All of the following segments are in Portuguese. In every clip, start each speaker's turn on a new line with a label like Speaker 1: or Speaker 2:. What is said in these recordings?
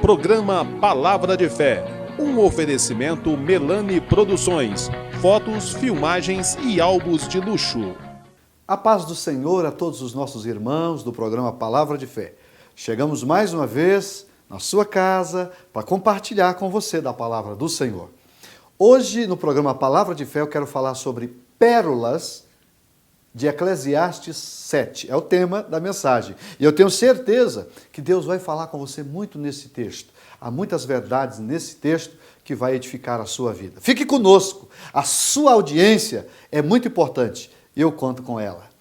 Speaker 1: Programa Palavra de Fé, um oferecimento Melani Produções, fotos, filmagens e álbuns de luxo.
Speaker 2: A paz do Senhor a todos os nossos irmãos do programa Palavra de Fé. Chegamos mais uma vez na sua casa para compartilhar com você da Palavra do Senhor. Hoje, no programa Palavra de Fé, eu quero falar sobre pérolas de Eclesiastes 7. É o tema da mensagem. E eu tenho certeza que Deus vai falar com você muito nesse texto. Há muitas verdades nesse texto que vai edificar a sua vida. Fique conosco. A sua audiência é muito importante e eu conto com ela.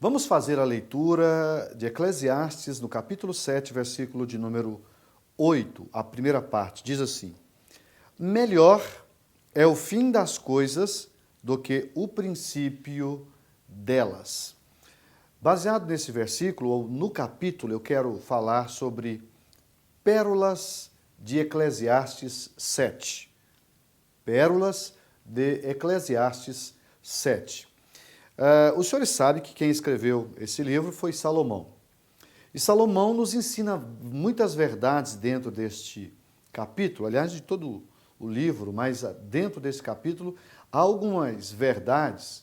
Speaker 2: Vamos fazer a leitura de Eclesiastes no capítulo 7, versículo de número 8, a primeira parte. Diz assim: melhor é o fim das coisas do que o princípio delas. Baseado nesse versículo, ou no capítulo, eu quero falar sobre pérolas de Eclesiastes 7. Pérolas de Eclesiastes 7. Os senhores sabem que quem escreveu esse livro foi Salomão. E Salomão nos ensina muitas verdades dentro deste capítulo, aliás, de todo o livro, mas dentro desse capítulo há algumas verdades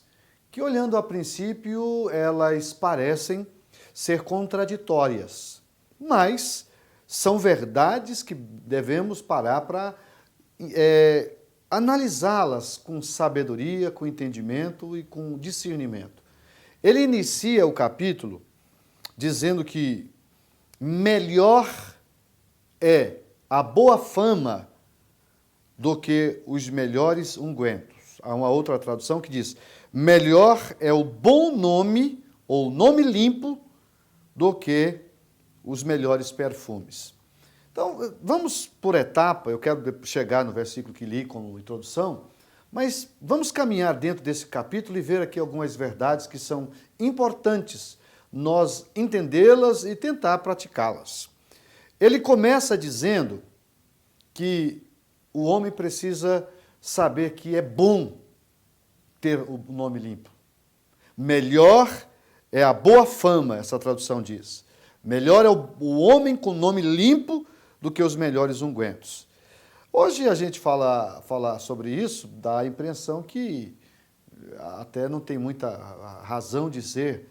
Speaker 2: que, olhando a princípio, elas parecem ser contraditórias, mas são verdades que devemos parar para analisá-las com sabedoria, com entendimento e com discernimento. Ele inicia o capítulo dizendo que melhor é a boa fama do que os melhores ungüentos. Há uma outra tradução que diz: melhor é o bom nome ou nome limpo do que os melhores perfumes. Então, vamos por etapa, eu quero chegar no versículo que li como introdução, mas vamos caminhar dentro desse capítulo e ver aqui algumas verdades que são importantes nós entendê-las e tentar praticá-las. Ele começa dizendo que o homem precisa saber que é bom ter o nome limpo. Melhor é a boa fama, essa tradução diz. Melhor é o homem com nome limpo do que os melhores ungüentos. Hoje a gente fala sobre isso, dá a impressão que até não tem muita razão de ser,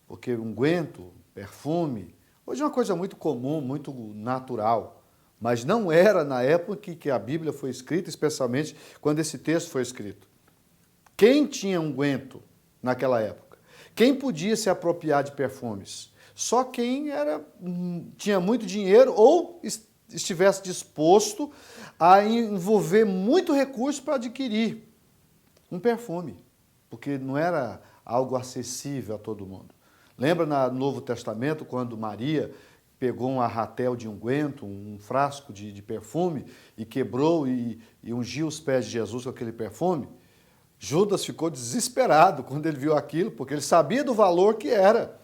Speaker 2: porque unguento, perfume, hoje é uma coisa muito comum, muito natural, mas não era na época que a Bíblia foi escrita, especialmente quando esse texto foi escrito. Quem tinha unguento naquela época? Quem podia se apropriar de perfumes? Só quem tinha muito dinheiro ou estivesse disposto a envolver muito recurso para adquirir um perfume, porque não era algo acessível a todo mundo. Lembra no Novo Testamento, quando Maria pegou um arratel de unguento, um frasco de perfume, e quebrou e ungiu os pés de Jesus com aquele perfume? Judas ficou desesperado quando ele viu aquilo, porque ele sabia do valor que era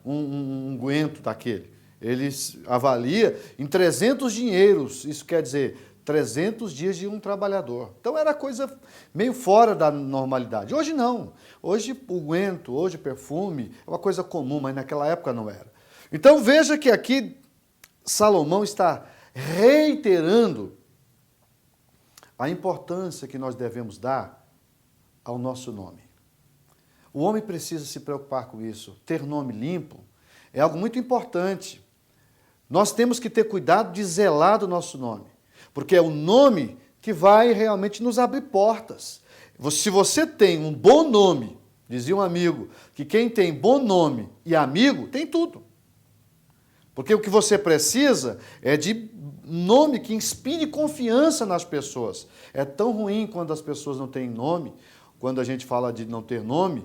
Speaker 2: um unguento daquele. Ele avalia em 300 dinheiros, isso quer dizer 300 dias de um trabalhador. Então era coisa meio fora da normalidade. Hoje não. Hoje unguento, hoje perfume é uma coisa comum, mas naquela época não era. Então veja que aqui Salomão está reiterando a importância que nós devemos dar ao nosso nome. O homem precisa se preocupar com isso. Ter nome limpo é algo muito importante. Nós temos que ter cuidado de zelar do nosso nome, porque é o nome que vai realmente nos abrir portas. Se você tem um bom nome, dizia um amigo, que quem tem bom nome e amigo, tem tudo. Porque o que você precisa é de nome que inspire confiança nas pessoas. É tão ruim quando as pessoas não têm nome, quando a gente fala de não ter nome,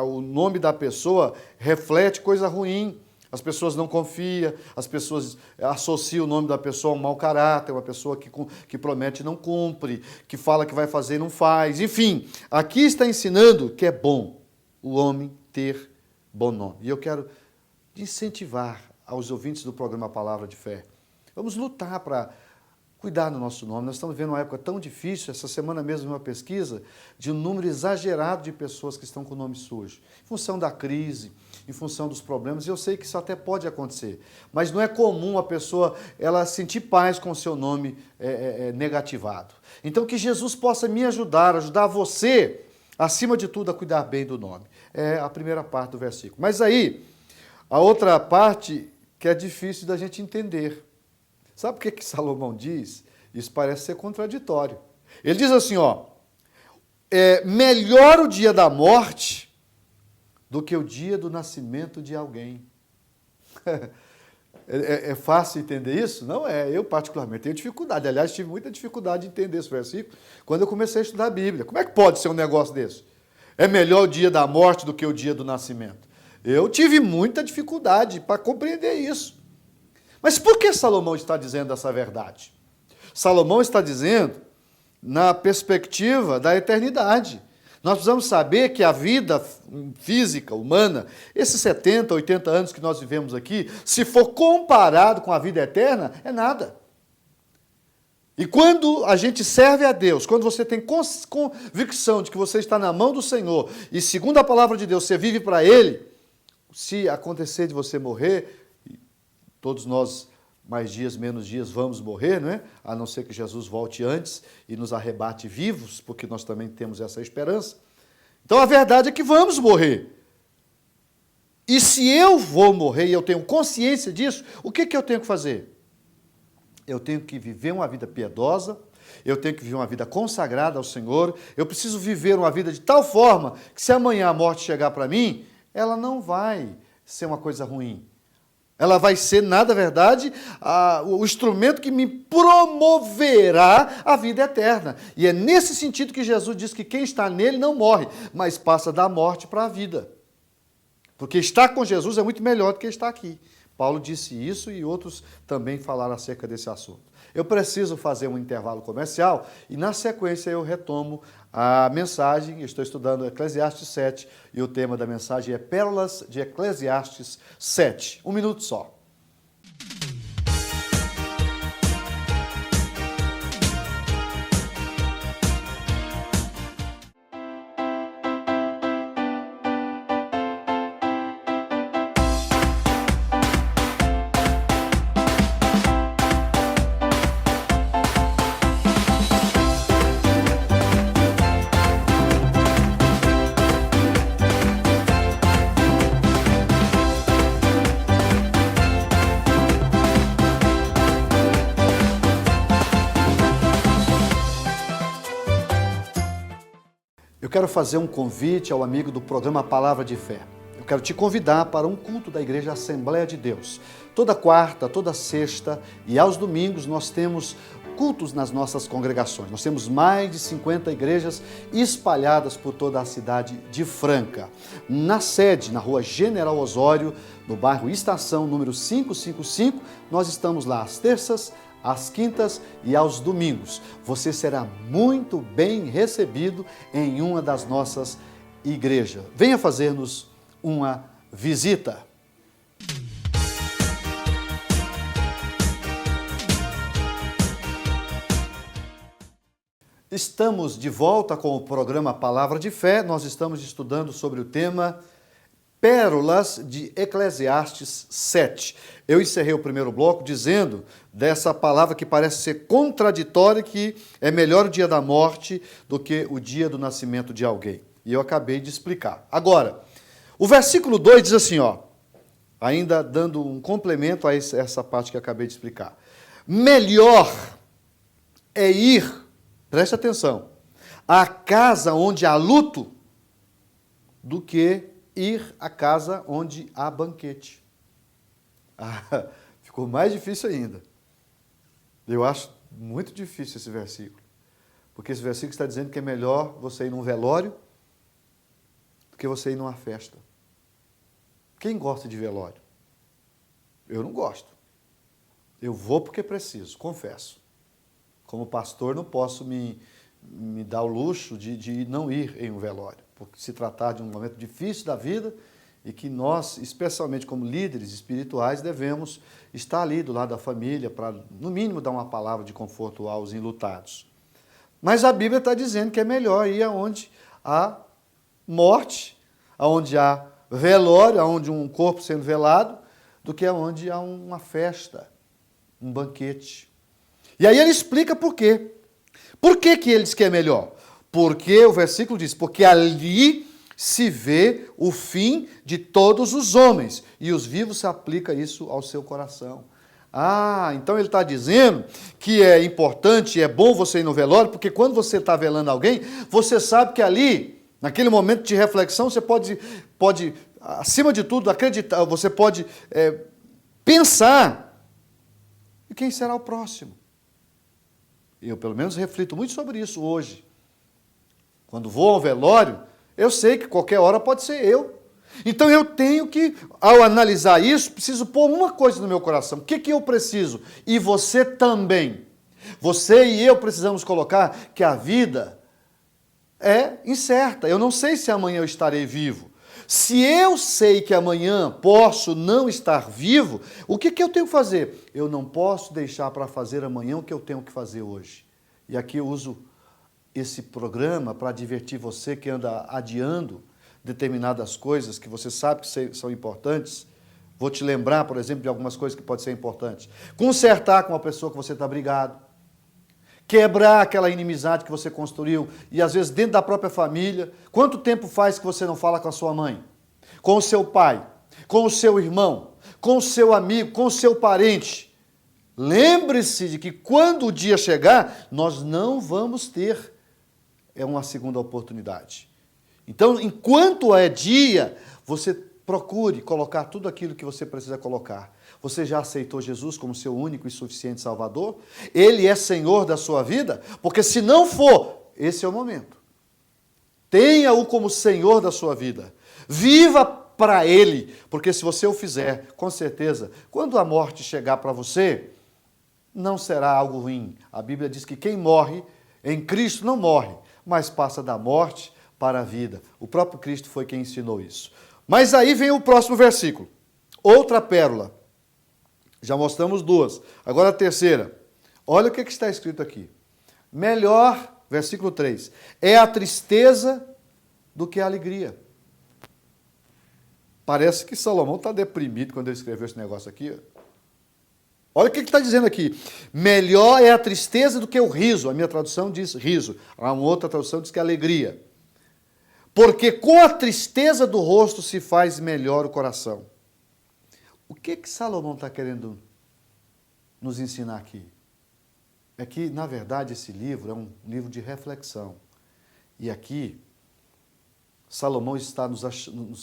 Speaker 2: o nome da pessoa reflete coisa ruim. As pessoas não confiam, as pessoas associam o nome da pessoa a um mau caráter, uma pessoa que promete e não cumpre, que fala que vai fazer e não faz. Enfim, aqui está ensinando que é bom o homem ter bom nome. E eu quero incentivar aos ouvintes do programa Palavra de Fé. Vamos lutar para cuidar do nosso nome. Nós estamos vivendo uma época tão difícil, essa semana mesmo uma pesquisa de um número exagerado de pessoas que estão com o nome sujo, em função da crise, em função dos problemas, e eu sei que isso até pode acontecer, mas não é comum a pessoa ela sentir paz com o seu nome negativado. Então que Jesus possa me ajudar você, acima de tudo, a cuidar bem do nome. É a primeira parte do versículo. Mas aí, a outra parte que é difícil da gente entender. Sabe o que Salomão diz? Isso parece ser contraditório. Ele diz assim, melhor o dia da morte do que o dia do nascimento de alguém. É fácil entender isso? Não é. Eu, particularmente, tenho dificuldade. Aliás, tive muita dificuldade de entender esse versículo quando eu comecei a estudar a Bíblia. Como é que pode ser um negócio desse? É melhor o dia da morte do que o dia do nascimento. Eu tive muita dificuldade para compreender isso. Mas por que Salomão está dizendo essa verdade? Salomão está dizendo na perspectiva da eternidade. Nós precisamos saber que a vida física, humana, esses 70, 80 anos que nós vivemos aqui, se for comparado com a vida eterna, é nada. E quando a gente serve a Deus, quando você tem convicção de que você está na mão do Senhor, e segundo a palavra de Deus, você vive para Ele, se acontecer de você morrer, todos nós, mais dias, menos dias, vamos morrer, não é? A não ser que Jesus volte antes e nos arrebate vivos, porque nós também temos essa esperança. Então, a verdade é que vamos morrer. E se eu vou morrer e eu tenho consciência disso, o que eu tenho que fazer? Eu tenho que viver uma vida piedosa, eu tenho que viver uma vida consagrada ao Senhor, eu preciso viver uma vida de tal forma que se amanhã a morte chegar para mim, ela não vai ser uma coisa ruim. Ela vai ser, na verdade, o instrumento que me promoverá a vida eterna. E é nesse sentido que Jesus diz que quem está nele não morre, mas passa da morte para a vida. Porque estar com Jesus é muito melhor do que estar aqui. Paulo disse isso e outros também falaram acerca desse assunto. Eu preciso fazer um intervalo comercial e, na sequência, eu retomo a mensagem. Estou estudando Eclesiastes 7 e o tema da mensagem é Pérolas de Eclesiastes 7. Um minuto só. Eu quero fazer um convite ao amigo do programa Palavra de Fé. Eu quero te convidar para um culto da Igreja Assembleia de Deus. Toda quarta, toda sexta e aos domingos nós temos cultos nas nossas congregações. Nós temos mais de 50 igrejas espalhadas por toda a cidade de Franca. Na sede, na rua General Osório, no bairro Estação, número 555, nós estamos lá às terças, às quintas e aos domingos. Você será muito bem recebido em uma das nossas igrejas. Venha fazer-nos uma visita. Estamos de volta com o programa Palavra de Fé. Nós estamos estudando sobre o tema Pérolas de Eclesiastes 7. Eu encerrei o primeiro bloco dizendo dessa palavra que parece ser contraditória, que é melhor o dia da morte do que o dia do nascimento de alguém. E eu acabei de explicar. Agora, o versículo 2 diz assim, ainda dando um complemento a essa parte que eu acabei de explicar. Melhor é ir, preste atenção, à casa onde há luto do que ir à casa onde há banquete. Ficou mais difícil ainda. Eu acho muito difícil esse versículo. Porque esse versículo está dizendo que é melhor você ir num velório do que você ir numa festa. Quem gosta de velório? Eu não gosto. Eu vou porque preciso, confesso. Como pastor, não posso me dar o luxo de não ir em um velório, porque se tratar de um momento difícil da vida e que nós, especialmente como líderes espirituais, devemos estar ali do lado da família para, no mínimo, dar uma palavra de conforto aos enlutados. Mas a Bíblia está dizendo que é melhor ir aonde há morte, aonde há velório, aonde um corpo sendo velado, do que aonde há uma festa, um banquete. E aí ele explica por quê. Por que ele diz que é melhor? Porque o versículo diz, porque ali se vê o fim de todos os homens, e os vivos se aplica isso ao seu coração. Ah, então ele está dizendo que é importante, é bom você ir no velório, porque quando você está velando alguém, você sabe que ali, naquele momento de reflexão, você pode acima de tudo, acreditar, você pode pensar em quem será o próximo. Eu, pelo menos, reflito muito sobre isso hoje. Quando vou ao velório, eu sei que qualquer hora pode ser eu. Então eu tenho que, ao analisar isso, preciso pôr uma coisa no meu coração. O que eu preciso? E você também. Você e eu precisamos colocar que a vida é incerta. Eu não sei se amanhã eu estarei vivo. Se eu sei que amanhã posso não estar vivo, o que eu tenho que fazer? Eu não posso deixar para fazer amanhã o que eu tenho que fazer hoje. E aqui eu uso esse programa para divertir você que anda adiando determinadas coisas que você sabe que são importantes. Vou te lembrar, por exemplo, de algumas coisas que podem ser importantes. Consertar com uma pessoa que você está brigado. Quebrar aquela inimizade que você construiu, e às vezes dentro da própria família. Quanto tempo faz que você não fala com a sua mãe? Com o seu pai? Com o seu irmão? Com o seu amigo? Com o seu parente? Lembre-se de que quando o dia chegar, nós não vamos ter uma segunda oportunidade. Então, enquanto é dia, você procure colocar tudo aquilo que você precisa colocar. Você já aceitou Jesus como seu único e suficiente Salvador? Ele é Senhor da sua vida? Porque se não for, esse é o momento. Tenha-o como Senhor da sua vida. Viva para Ele, porque se você o fizer, com certeza, quando a morte chegar para você, não será algo ruim. A Bíblia diz que quem morre em Cristo não morre, mas passa da morte para a vida. O próprio Cristo foi quem ensinou isso. Mas aí vem o próximo versículo. Outra pérola. Já mostramos duas. Agora a terceira. Olha o que está escrito aqui. Melhor, versículo 3, é a tristeza do que a alegria. Parece que Salomão está deprimido quando ele escreveu esse negócio aqui. Olha o que está dizendo aqui. Melhor é a tristeza do que o riso. A minha tradução diz riso. A outra tradução diz que é alegria. Porque com a tristeza do rosto se faz melhor o coração. O que Salomão está querendo nos ensinar aqui? É que, na verdade, esse livro é um livro de reflexão. E aqui, Salomão está nos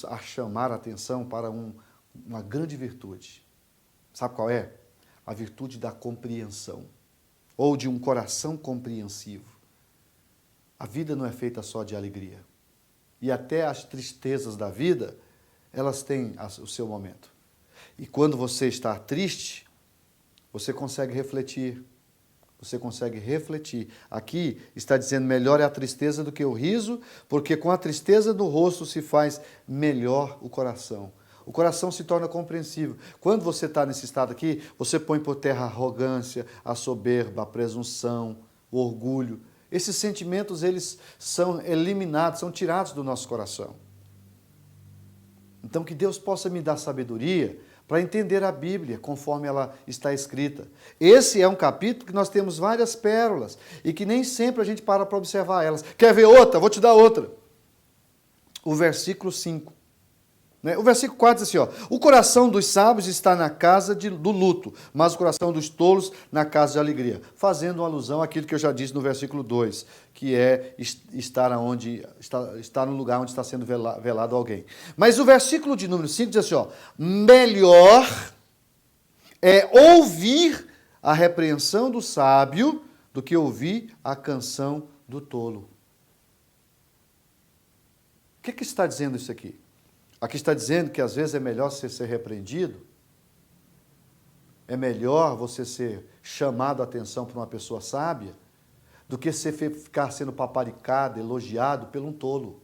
Speaker 2: a chamar a atenção para uma grande virtude. Sabe qual é? A virtude da compreensão. Ou de um coração compreensivo. A vida não é feita só de alegria. E até as tristezas da vida, elas têm o seu momento. E quando você está triste, você consegue refletir. Você consegue refletir. Aqui está dizendo, melhor é a tristeza do que o riso, porque com a tristeza do rosto se faz melhor o coração. O coração se torna compreensível. Quando você está nesse estado aqui, você põe por terra a arrogância, a soberba, a presunção, o orgulho. Esses sentimentos, eles são eliminados, são tirados do nosso coração. Então, que Deus possa me dar sabedoria para entender a Bíblia conforme ela está escrita. Esse é um capítulo que nós temos várias pérolas e que nem sempre a gente para observar elas. Quer ver outra? Vou te dar outra. O versículo 5. O versículo 4 diz assim, ó, o coração dos sábios está na casa do luto, mas o coração dos tolos na casa de alegria. Fazendo uma alusão àquilo que eu já disse no versículo 2, que é estar no lugar onde está sendo velado alguém. Mas o versículo de número 5 diz assim, ó, melhor é ouvir a repreensão do sábio do que ouvir a canção do tolo. O que está dizendo isso aqui? Aqui está dizendo que às vezes é melhor você ser repreendido, é melhor você ser chamado a atenção por uma pessoa sábia, do que você ficar sendo paparicado, elogiado por um tolo.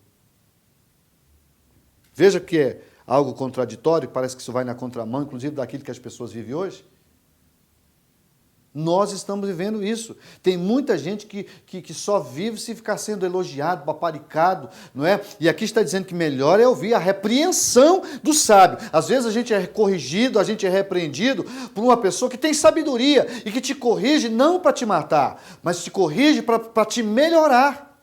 Speaker 2: Veja que é algo contraditório, parece que isso vai na contramão, inclusive daquilo que as pessoas vivem hoje. Nós estamos vivendo isso. Tem muita gente que só vive se ficar sendo elogiado, paparicado, não é? E aqui está dizendo que melhor é ouvir a repreensão do sábio. Às vezes a gente é corrigido, a gente é repreendido por uma pessoa que tem sabedoria e que te corrige não para te matar, mas te corrige para te melhorar.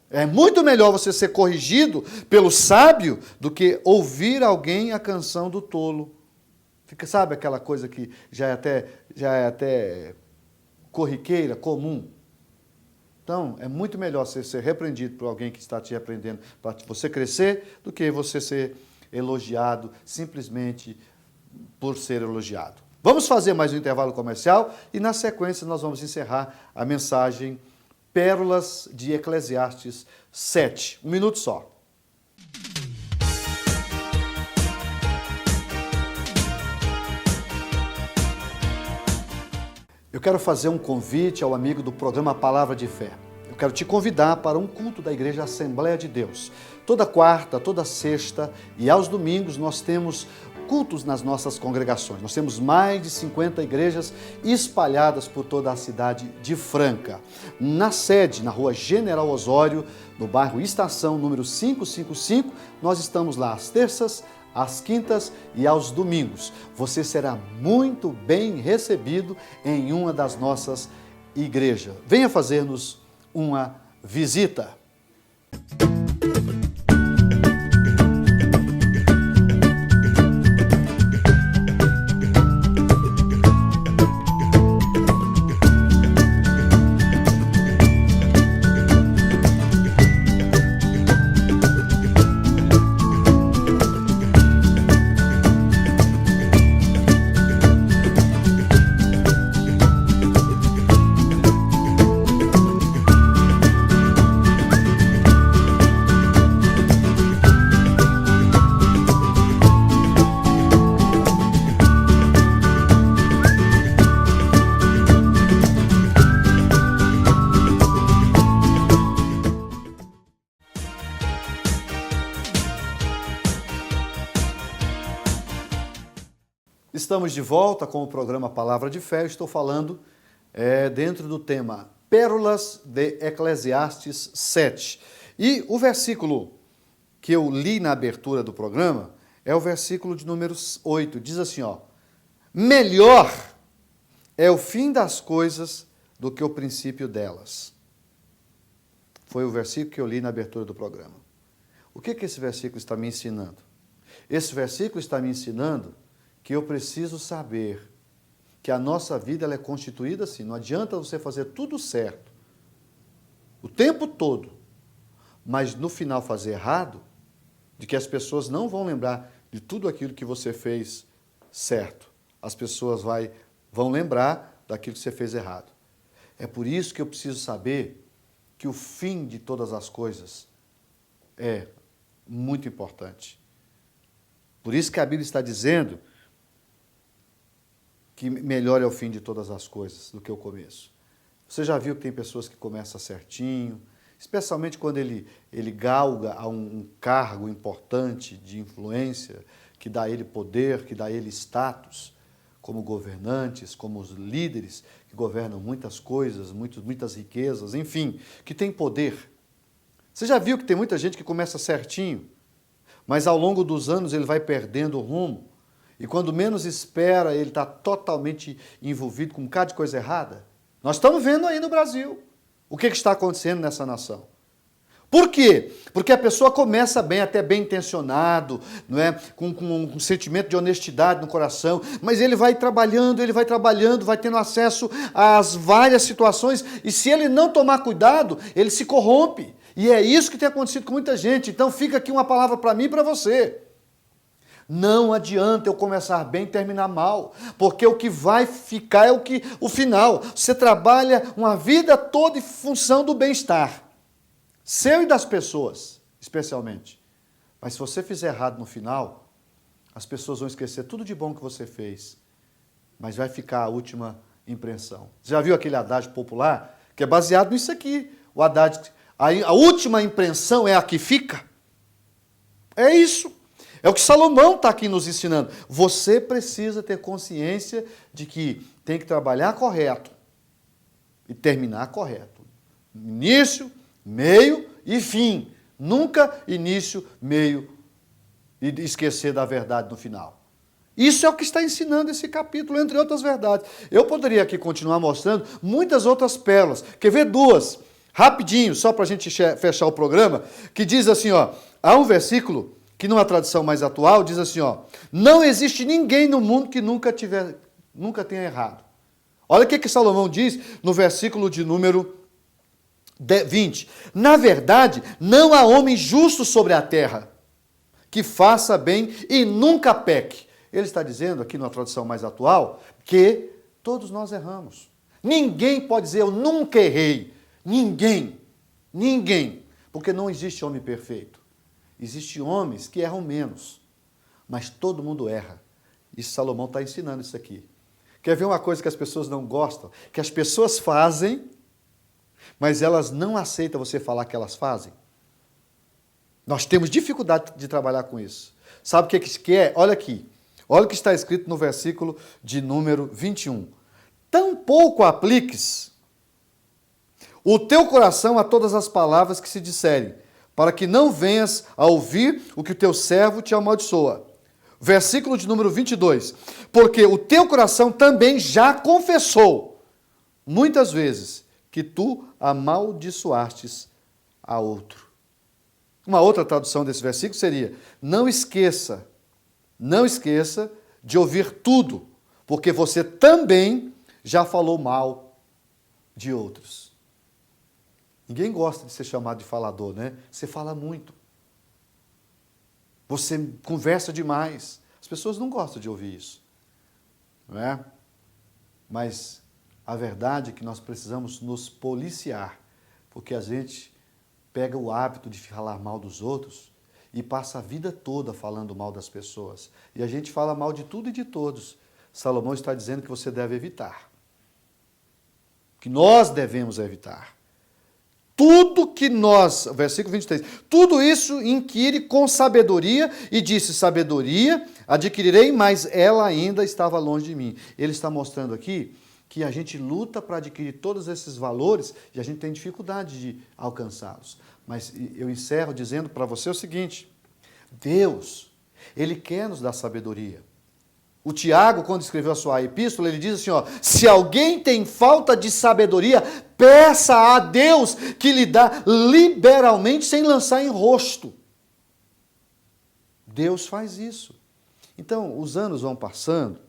Speaker 2: É muito melhor você ser corrigido pelo sábio do que ouvir alguém a canção do tolo. Sabe aquela coisa que já é até corriqueira, comum? Então, é muito melhor você ser repreendido por alguém que está te repreendendo para você crescer do que você ser elogiado simplesmente por ser elogiado. Vamos fazer mais um intervalo comercial e, na sequência, nós vamos encerrar a mensagem Pérolas de Eclesiastes 7. Um minuto só. Eu quero fazer um convite ao amigo do programa Palavra de Fé. Eu quero te convidar para um culto da Igreja Assembleia de Deus. Toda quarta, toda sexta e aos domingos nós temos cultos nas nossas congregações. Nós temos mais de 50 igrejas espalhadas por toda a cidade de Franca. Na sede, na rua General Osório, no bairro Estação, número 555, nós estamos lá às terças, às quintas e aos domingos. Você será muito bem recebido em uma das nossas igrejas. Venha fazer-nos uma visita. Estamos de volta com o programa Palavra de Fé. Eu estou falando dentro do tema Pérolas de Eclesiastes 7. E o versículo que eu li na abertura do programa é o versículo de número 8. Diz assim, ó: melhor é o fim das coisas do que o princípio delas. Foi o versículo que eu li na abertura do programa. O que esse versículo está me ensinando? Esse versículo está me ensinando que eu preciso saber que a nossa vida ela é constituída assim. Não adianta você fazer tudo certo o tempo todo, mas no final fazer errado, de que as pessoas não vão lembrar de tudo aquilo que você fez certo. As pessoas vão lembrar daquilo que você fez errado. É por isso que eu preciso saber que o fim de todas as coisas é muito importante. Por isso que a Bíblia está dizendo que melhor é o fim de todas as coisas do que o começo. Você já viu que tem pessoas que começam certinho, especialmente quando ele galga a um cargo importante de influência, que dá a ele poder, que dá a ele status, como governantes, como os líderes que governam muitas coisas, muitas riquezas, enfim, que tem poder. Você já viu que tem muita gente que começa certinho, mas ao longo dos anos ele vai perdendo o rumo, e quando menos espera, ele está totalmente envolvido com um bocado de coisa errada? Nós estamos vendo aí no Brasil o que está acontecendo nessa nação. Por quê? Porque a pessoa começa bem, até bem intencionado, não é? Com um sentimento de honestidade no coração, mas ele vai trabalhando, vai tendo acesso às várias situações, e se ele não tomar cuidado, ele se corrompe. E é isso que tem acontecido com muita gente. Então fica aqui uma palavra para mim e para você. Não adianta eu começar bem e terminar mal, porque o que vai ficar é o final. Você trabalha uma vida toda em função do bem-estar, seu e das pessoas, especialmente. Mas se você fizer errado no final, as pessoas vão esquecer tudo de bom que você fez, mas vai ficar a última impressão. Você já viu aquele adágio popular que é baseado nisso aqui? O adágio, a última impressão é a que fica? É isso. É o que Salomão está aqui nos ensinando. Você precisa ter consciência de que tem que trabalhar correto e terminar correto. Início, meio e fim. Nunca início, meio e esquecer da verdade no final. Isso é o que está ensinando esse capítulo, entre outras verdades. Eu poderia aqui continuar mostrando muitas outras pérolas. Quer ver duas? Rapidinho, só para a gente fechar o programa, que diz assim, ó, há um versículo que numa tradução mais atual diz assim, ó, não existe ninguém no mundo que nunca tenha errado. Olha o que Salomão diz no versículo de número 20. Na verdade, não há homem justo sobre a terra que faça bem e nunca peque. Ele está dizendo aqui numa tradução mais atual que todos nós erramos. Ninguém pode dizer eu nunca errei. Ninguém. Porque não existe homem perfeito. Existem homens que erram menos, mas todo mundo erra. E Salomão está ensinando isso aqui. Quer ver uma coisa que as pessoas não gostam? Que as pessoas fazem, mas elas não aceitam você falar que elas fazem. Nós temos dificuldade de trabalhar com isso. Sabe o que é? Olha aqui. Olha o que está escrito no versículo de número 21. Tampouco apliques o teu coração a todas as palavras que se disserem, para que não venhas a ouvir o que o teu servo te amaldiçoa. Versículo de número 22. Porque o teu coração também já confessou, muitas vezes, que tu amaldiçoastes a outro. Uma outra tradução desse versículo seria, não esqueça de ouvir tudo, porque você também já falou mal de outros. Ninguém gosta de ser chamado de falador, né? Você fala muito. Você conversa demais. As pessoas não gostam de ouvir isso. Não é? Mas a verdade é que nós precisamos nos policiar, porque a gente pega o hábito de falar mal dos outros e passa a vida toda falando mal das pessoas. E a gente fala mal de tudo e de todos. Salomão está dizendo que você deve evitar. Que nós devemos evitar. Tudo que nós, versículo 23, tudo isso inquire com sabedoria, e disse, sabedoria adquirirei, mas ela ainda estava longe de mim. Ele está mostrando aqui que a gente luta para adquirir todos esses valores e a gente tem dificuldade de alcançá-los. Mas eu encerro dizendo para você o seguinte, Deus, Ele quer nos dar sabedoria. O Tiago, quando escreveu a sua epístola, ele diz assim, ó, se alguém tem falta de sabedoria, peça a Deus que lhe dá liberalmente, sem lançar em rosto. Deus faz isso. Então, os anos vão passando,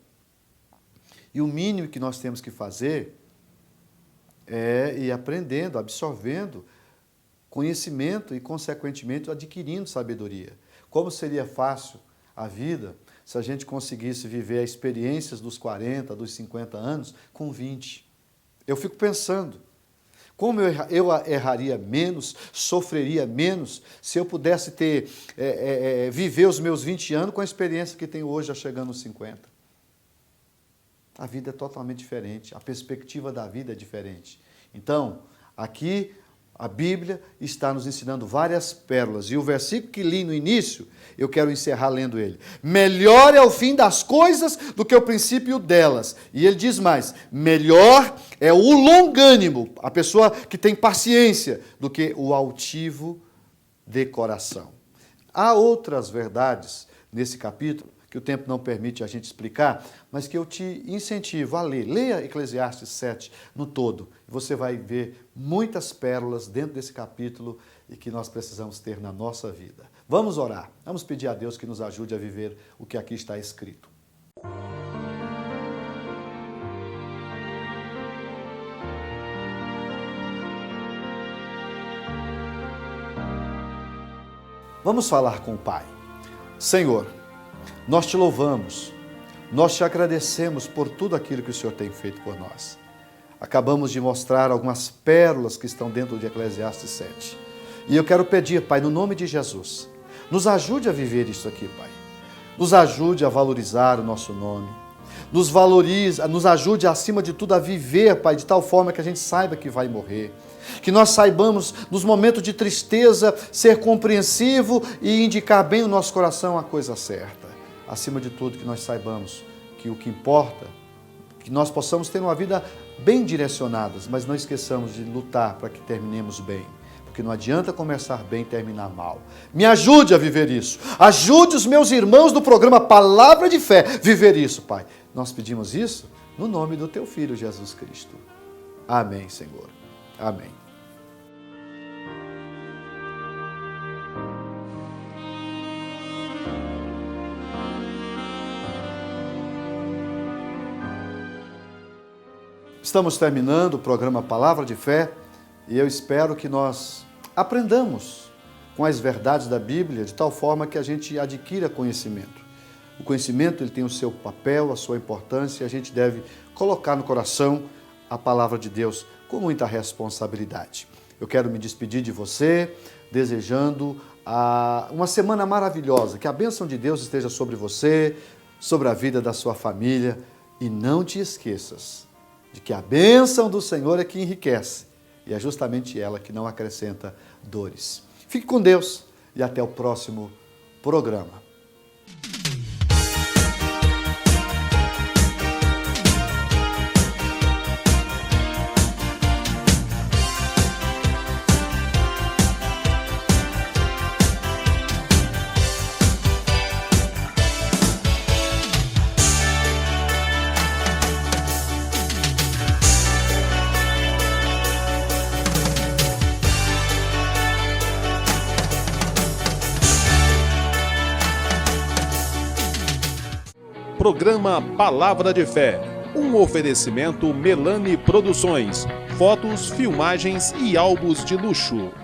Speaker 2: e o mínimo que nós temos que fazer é ir aprendendo, absorvendo conhecimento e, consequentemente, adquirindo sabedoria. Como seria fácil a vida se a gente conseguisse viver as experiências dos 40, dos 50 anos com 20. Eu fico pensando, como eu erraria menos, sofreria menos, se eu pudesse viver os meus 20 anos com a experiência que tenho hoje, já chegando aos 50. A vida é totalmente diferente, a perspectiva da vida é diferente. Então, aqui a Bíblia está nos ensinando várias pérolas. E o versículo que li no início, eu quero encerrar lendo ele. Melhor é o fim das coisas do que o princípio delas. E ele diz mais, melhor é o longânimo, a pessoa que tem paciência, do que o altivo de coração. Há outras verdades nesse capítulo, que o tempo não permite a gente explicar, mas que eu te incentivo a ler. Leia Eclesiastes 7 no todo. Você vai ver muitas pérolas dentro desse capítulo e que nós precisamos ter na nossa vida. Vamos orar. Vamos pedir a Deus que nos ajude a viver o que aqui está escrito. Vamos falar com o Pai. Senhor, nós te louvamos, nós te agradecemos por tudo aquilo que o Senhor tem feito por nós. Acabamos de mostrar algumas pérolas que estão dentro de Eclesiastes 7. E eu quero pedir, Pai, no nome de Jesus, nos ajude a viver isso aqui, Pai. Nos ajude a valorizar o nosso nome. Nos ajude, acima de tudo, a viver, Pai, de tal forma que a gente saiba que vai morrer. Que nós saibamos, nos momentos de tristeza, ser compreensivo e indicar bem o nosso coração a coisa certa. Acima de tudo, que nós saibamos que o que importa, que nós possamos ter uma vida bem direcionada, mas não esqueçamos de lutar para que terminemos bem. Porque não adianta começar bem e terminar mal. Me ajude a viver isso. Ajude os meus irmãos do programa Palavra de Fé a viver isso, Pai. Nós pedimos isso no nome do Teu Filho, Jesus Cristo. Amém, Senhor. Amém. Estamos terminando o programa Palavra de Fé e eu espero que nós aprendamos com as verdades da Bíblia de tal forma que a gente adquira conhecimento. O conhecimento ele tem o seu papel, a sua importância e a gente deve colocar no coração a Palavra de Deus com muita responsabilidade. Eu quero me despedir de você, desejando uma semana maravilhosa, que a bênção de Deus esteja sobre você, sobre a vida da sua família e não te esqueças de que a bênção do Senhor é que enriquece e é justamente ela que não acrescenta dores. Fique com Deus e até o próximo programa.
Speaker 1: Programa Palavra de Fé, um oferecimento Melani Produções, fotos, filmagens e álbuns de luxo.